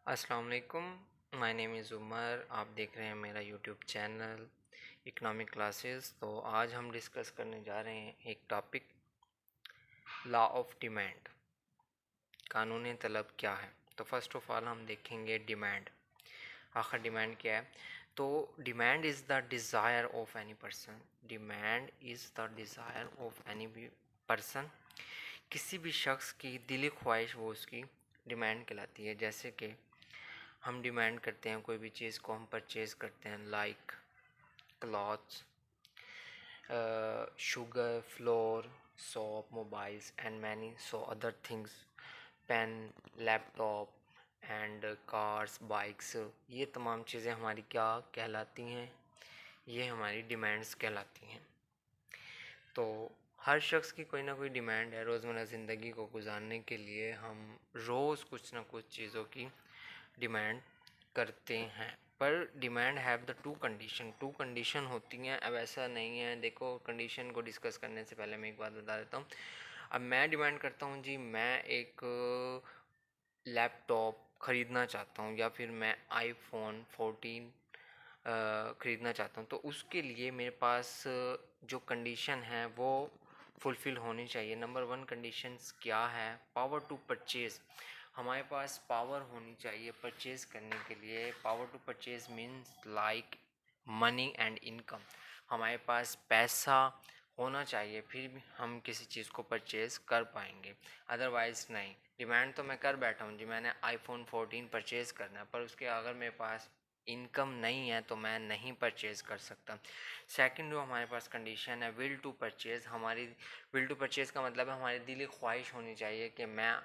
अस्सलाम वालेकुम। My name is Umar. आप देख रहे हैं मेरा यूट्यूब चैनल इकनॉमिक क्लासेस। तो आज हम डिस्कस करने जा रहे हैं एक टॉपिक, लॉ ऑफ डिमांड, कानूनी तलब क्या है। तो फर्स्ट ऑफ ऑल हम देखेंगे डिमांड। आखिर डिमांड क्या है? तो demand is the desire of any person. Demand is the desire of any person. किसी भी शख्स की दिली ख्वाहिश वो उसकी डिमांड कहलाती है। जैसे कि हम डिमांड करते हैं कोई भी चीज़ को, हम परचेज़ करते हैं, like clothes, sugar, flour, soap, mobiles and many so other things, pen, laptop and cars, bikes. ये तमाम चीज़ें हमारी क्या कहलाती हैं? ये हमारी डिमांड्स कहलाती हैं। तो हर शख्स की कोई ना कोई डिमांड है। रोज़मर्रा ज़िंदगी को गुजारने के लिए हम रोज़ कुछ ना कुछ चीज़ों की डिमांड करते हैं। पर demand have the two condition होती हैं। अब ऐसा नहीं है, देखो कंडीशन को डिस्कस करने से पहले मैं एक बात बता देता हूँ। अब मैं डिमांड करता हूँ जी, मैं एक लैपटॉप ख़रीदना चाहता हूँ या फिर मैं आईफोन 14 ख़रीदना चाहता हूँ। तो उसके लिए मेरे पास जो कंडीशन है वो फुलफ़िल होनी चाहिए। नंबर वन कंडीशंस क्या है? Power to purchase. हमारे पास पावर होनी चाहिए परचेज़ करने के लिए। Power to purchase means like money and income. हमारे पास पैसा होना चाहिए, फिर भी हम किसी चीज़ को परचेज़ कर पाएंगे, अदरवाइज़ नहीं। डिमांड तो मैं कर बैठा हूँ जी, मैंने आईफोन 14 परचेज़ करना है, पर उसके अगर मेरे पास इनकम नहीं है तो मैं नहीं परचेज़ कर सकता। सेकंड जो हमारे पास कंडीशन है, विल टू परचेज़। हमारी विल टू परचेज़ का मतलब है हमारी दिली ख्वाहिश होनी चाहिए कि मैं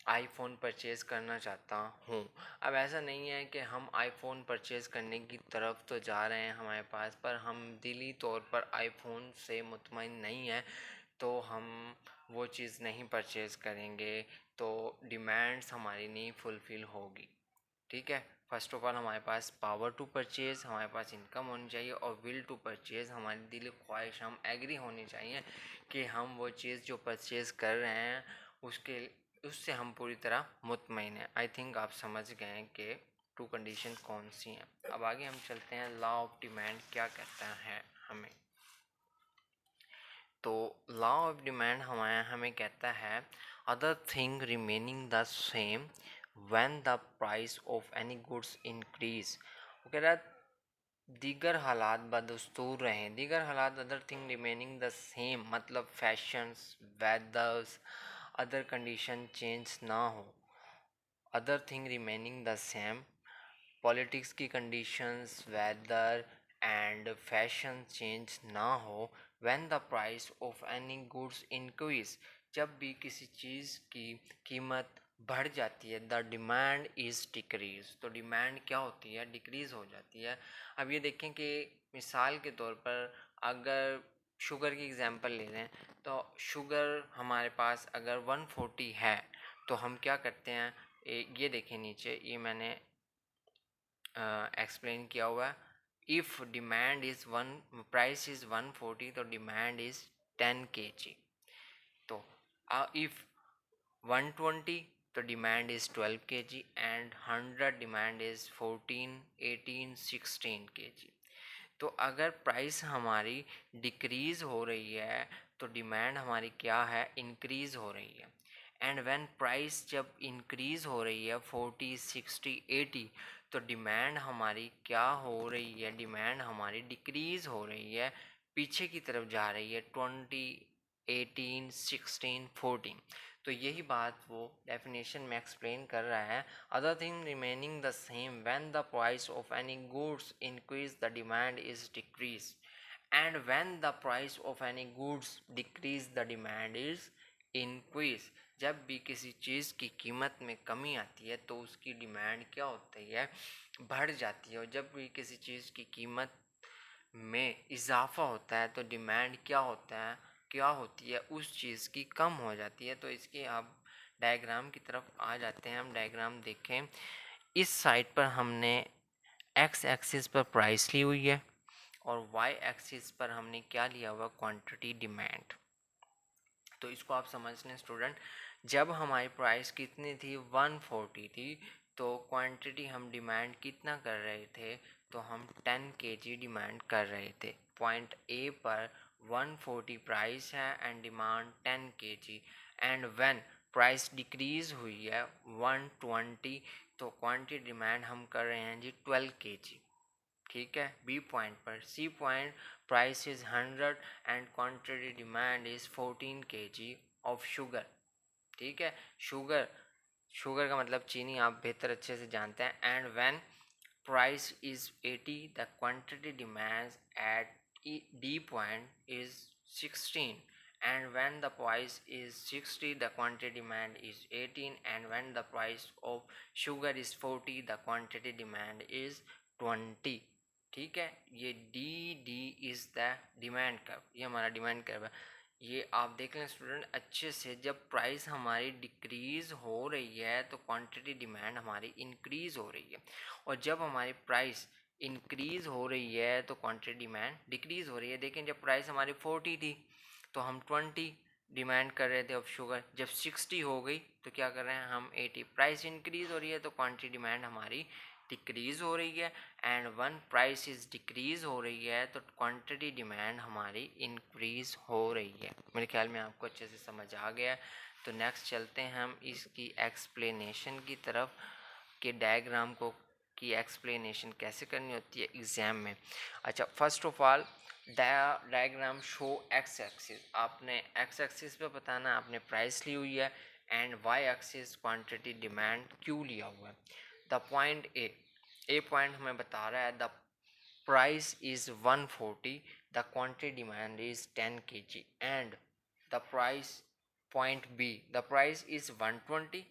आईफोन परचेज़ करना चाहता हूँ। अब ऐसा नहीं है कि हम आईफोन परचेज़ करने की तरफ तो जा रहे हैं हमारे पास, पर हम दिली तौर पर आईफोन से मुतमईन नहीं हैं, तो हम वो चीज़ नहीं परचेज़ करेंगे, तो डिमांड्स हमारी नहीं फुलफ़िल होगी। ठीक है। फर्स्ट ऑफ ऑल हमारे पास पावर टू परचेज़, हमारे पास इनकम होनी चाहिए, और विल टू परचेज़ हमारी दिली ख्वाहिश, हम एग्री होनी चाहिए कि हम वो चीज़ जो परचेज़ कर रहे हैं उससे हम पूरी तरह मुतमईन हैं। आई थिंक आप समझ गए हैं कि टू कंडीशन कौन सी हैं। अब आगे हम चलते हैं, लॉ ऑफ डिमांड क्या कहता है हमें। तो लॉ ऑफ डिमांड हमें कहता है, other thing remaining the same when the price of any goods increase. वो कह रहा है दीगर हालात बदस्तूर रहें। दीगर हालात, other thing remaining the same मतलब fashions, weathers, other condition change ना हो। Other thing remaining the same, politics की conditions, weather and fashion change ना हो। When the price of any goods increase, जब भी किसी चीज़ की कीमत बढ़ जाती है, द डिमांड इज़ डिक्रीज। तो डिमांड क्या होती है? डिक्रीज हो जाती है। अब ये देखें कि मिसाल के तौर पर अगर शुगर की एग्जांपल ले लें, तो शुगर हमारे पास अगर 140 है तो हम क्या करते हैं, ये देखें नीचे, ये मैंने एक्सप्लेन किया हुआ है। If demand is one, price is 140, तो डिमांड इज़ 10 kg। तो इफ़ 120, तो demand is 12 kg, and 100 demand is 14, 18, 16 kg। तो अगर प्राइस हमारी डिक्रीज़ हो रही है तो डिमांड हमारी क्या है? इंक्रीज़ हो रही है। एंड व्हेन प्राइस जब इंक्रीज़ हो रही है 40, 60, 80, तो डिमांड हमारी क्या हो रही है? डिमांड हमारी डिक्रीज़ हो रही है, पीछे की तरफ जा रही है, 20, 18, 16, 14। तो यही बात वो डेफिनेशन में एक्सप्लेन कर रहा है। Other thing remaining the same when the price of any goods increase the demand is decrease, and when the price of any goods decrease the demand is increase. जब भी किसी चीज़ की कीमत में कमी आती है तो उसकी डिमांड क्या होती है? बढ़ जाती है। और जब भी किसी चीज़ की कीमत में इजाफा होता है तो डिमांड क्या होता है, क्या होती है? उस चीज़ की कम हो जाती है। तो इसके अब डायग्राम की तरफ आ जाते हैं। हम डायग्राम देखें। इस साइड पर हमने एक्स एक्सिस पर प्राइस ली हुई है, और वाई एक्सिस पर हमने क्या लिया हुआ? Quantity, demand. तो इसको आप समझ लें स्टूडेंट, जब हमारी प्राइस कितनी थी? 140 थी, तो क्वांटिटी हम डिमांड कितना कर रहे थे, तो हम 10 kg डिमांड कर रहे थे। पॉइंट ए पर 140 प्राइस है and demand 10 kg, and when price decrease हुई है 120, तो क्वांटिटी डिमांड हम कर रहे हैं जी 12 kg। ठीक है, बी पॉइंट पर। C point price is 100 and quantity demand is 14 kg of sugar. ठीक है, शुगर, शुगर का मतलब चीनी, आप बेहतर अच्छे से जानते हैं। And when price is 80, the quantity demands at D point is 16, and when the price is 60 the quantity demand is 18, and when the price of sugar is 40 the quantity demand is 20। ठीक है, ये D is the demand curve, ये हमारा demand curve है। ये आप देख लें स्टूडेंट अच्छे से, जब प्राइस हमारी डिक्रीज हो रही है तो क्वांटिटी डिमांड हमारी इंक्रीज हो रही है, और जब हमारी प्राइस इंक्रीज हो रही है तो क्वांटिटी डिमांड डिक्रीज हो रही है। देखें, जब प्राइस हमारी 40 थी तो हम 20 डिमांड कर रहे थे ऑफ शुगर, जब 60 हो गई तो क्या कर रहे हैं हम 80। प्राइस इंक्रीज हो रही है तो क्वांटिटी डिमांड हमारी डिक्रीज हो रही है, and one price is decrease हो रही है तो क्वांटिटी डिमांड हमारी इंक्रीज हो रही है। मेरे ख्याल में आपको अच्छे से समझ आ गया। तो नेक्स्ट चलते हैं हम इसकी एक्सप्लेनेशन की तरफ, कि डायग्राम को की एक्सप्लेनेशन कैसे करनी होती है एग्ज़ाम में। अच्छा, first of all diagram show X axis, आपने एक्स एक्सिस पे बताना आपने प्राइस ली हुई है, and Y axis quantity demand Q लिया हुआ है। द पॉइंट ए पॉइंट हमें बता रहा है the price is 140, the quantity demand is 10 kg, and the price, point B, the price is 120,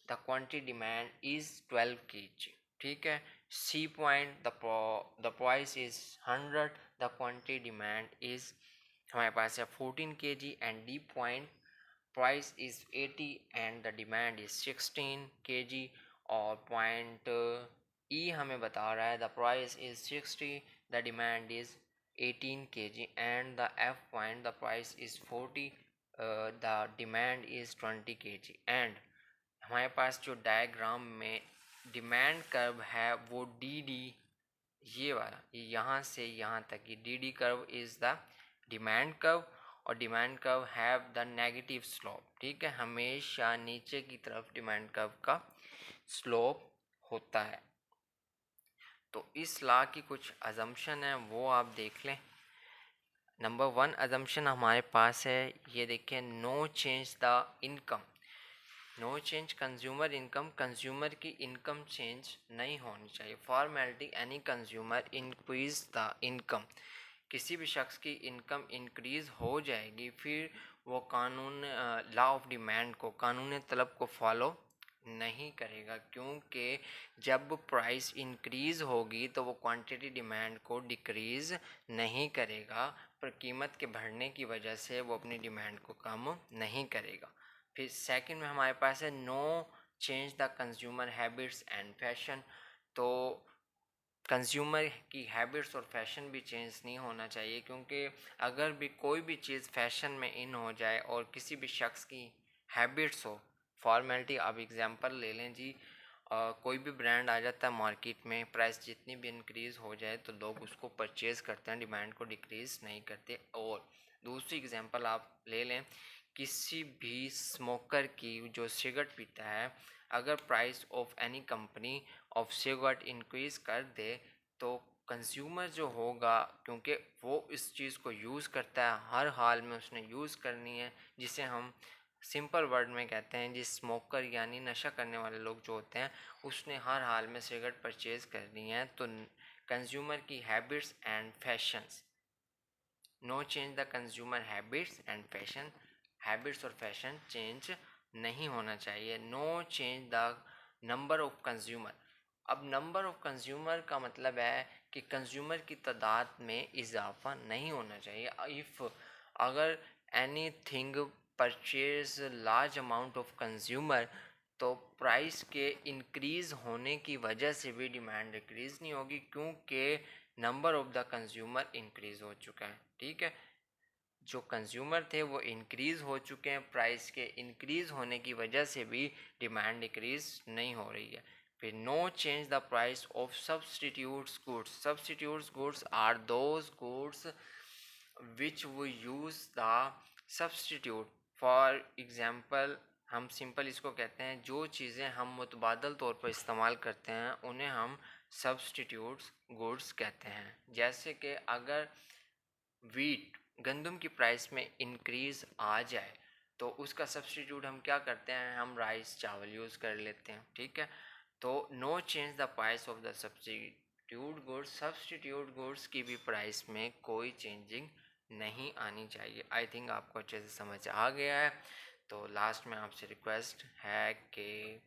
the quantity demand is 12 kg। ठीक है, C point the price is 100, the quantity demand is हमारे पास है 14 kg, and D point price is 80 and the demand is 16 kg, और point E हमें बता रहा है the price is 60, the demand is 18 kg, and the F point the price is 40, the demand is 20 kg। And हमारे पास जो diagram में demand curve है वो डी, ये वाला, यहाँ से यहाँ तक की D curve is the demand curve, और demand curve have the negative slope. ठीक है, हमेशा नीचे की तरफ डिमांड कर्व का स्लोप होता है। तो इस लॉ की कुछ अजम्पशन है वो आप देख लें। नंबर 1 अजम्पशन हमारे पास है, ये देखें, no change the income, no change consumer income, consumer की इनकम चेंज नहीं होनी चाहिए। Formality, any consumer increase the income, किसी भी शख्स की इनकम इंक्रीज हो जाएगी फिर वो कानून लॉ ऑफ डिमांड को, कानून तलब को फॉलो नहीं करेगा, क्योंकि जब प्राइस इंक्रीज होगी तो वो क्वांटिटी डिमांड को डिक्रीज नहीं करेगा, पर कीमत के बढ़ने की वजह से वो अपनी डिमांड को कम नहीं करेगा। फिर सेकंड में हमारे पास है no change the consumer habits and fashion, तो कंज्यूमर की हैबिट्स और फैशन भी चेंज नहीं होना चाहिए, क्योंकि अगर भी कोई भी चीज़ फैशन में इन हो जाए और किसी भी शख्स की हैबिट्स हो, फॉर्मेलिटी, आप एग्जांपल ले लें जी, कोई भी ब्रांड आ जाता है मार्केट में, प्राइस जितनी भी इंक्रीज़ हो जाए तो लोग उसको परचेज़ करते हैं, डिमांड को डिक्रीज़ नहीं करते। और दूसरी एग्जांपल आप ले लें, किसी भी स्मोकर की जो सिगरेट पीता है, अगर price of any company of cigarette increase कर दे तो कंज्यूमर जो होगा, क्योंकि वो इस चीज़ को यूज़ करता है, हर हाल में उसने यूज़ करनी है, जिसे हम सिंपल वर्ड में कहते हैं जिस स्मोकर यानी नशा करने वाले लोग जो होते हैं, उसने हर हाल में सिगरेट परचेज़ करनी है। तो कंज्यूमर की habits and fashions, no change the consumer habits and fashion, habits और फैशन चेंज नहीं होना चाहिए। No change the number of consumer, अब नंबर ऑफ कंज्यूमर का मतलब है कि कंज्यूमर की तादाद में इजाफा नहीं होना चाहिए। इफ़ अगर any thing purchase large amount of consumer, तो प्राइस के इंक्रीज़ होने की वजह से भी डिमांड डिक्रीज़ नहीं होगी, क्योंकि number of the consumer increase हो चुका है। ठीक है, जो कंज्यूमर थे वो इंक्रीज़ हो चुके हैं, प्राइस के इंक्रीज़ होने की वजह से भी डिमांड डिक्रीज़ नहीं हो रही है। फिर no change the price of substitutes goods. Substitutes goods are those goods which वो use the substitute. For example हम सिंपल इसको कहते हैं, जो चीज़ें हम मुतबादल तौर पर इस्तेमाल करते हैं उन्हें हम सब्सटीट्यूट्स गुड्स कहते हैं। जैसे कि अगर वीट गंदम की प्राइस में इंक्रीज़ आ जाए तो उसका सब्सटीट्यूट हम क्या करते हैं, हम राइस चावल यूज़ कर लेते हैं, ठीक है। तो no change the price of the substitute goods. Substitute goods की भी प्राइस में कोई चेंजिंग नहीं आनी चाहिए। आई थिंक आपको अच्छे से समझ आ गया है। तो लास्ट में आपसे रिक्वेस्ट है कि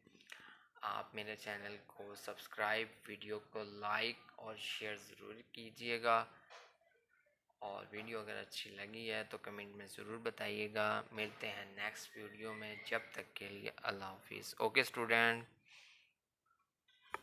आप मेरे चैनल को सब्सक्राइब, वीडियो को लाइक और शेयर ज़रूर कीजिएगा, और वीडियो अगर अच्छी लगी है तो कमेंट में ज़रूर बताइएगा। मिलते हैं नेक्स्ट वीडियो में, जब तक के लिए अल्लाह हाफिज़। Okay student.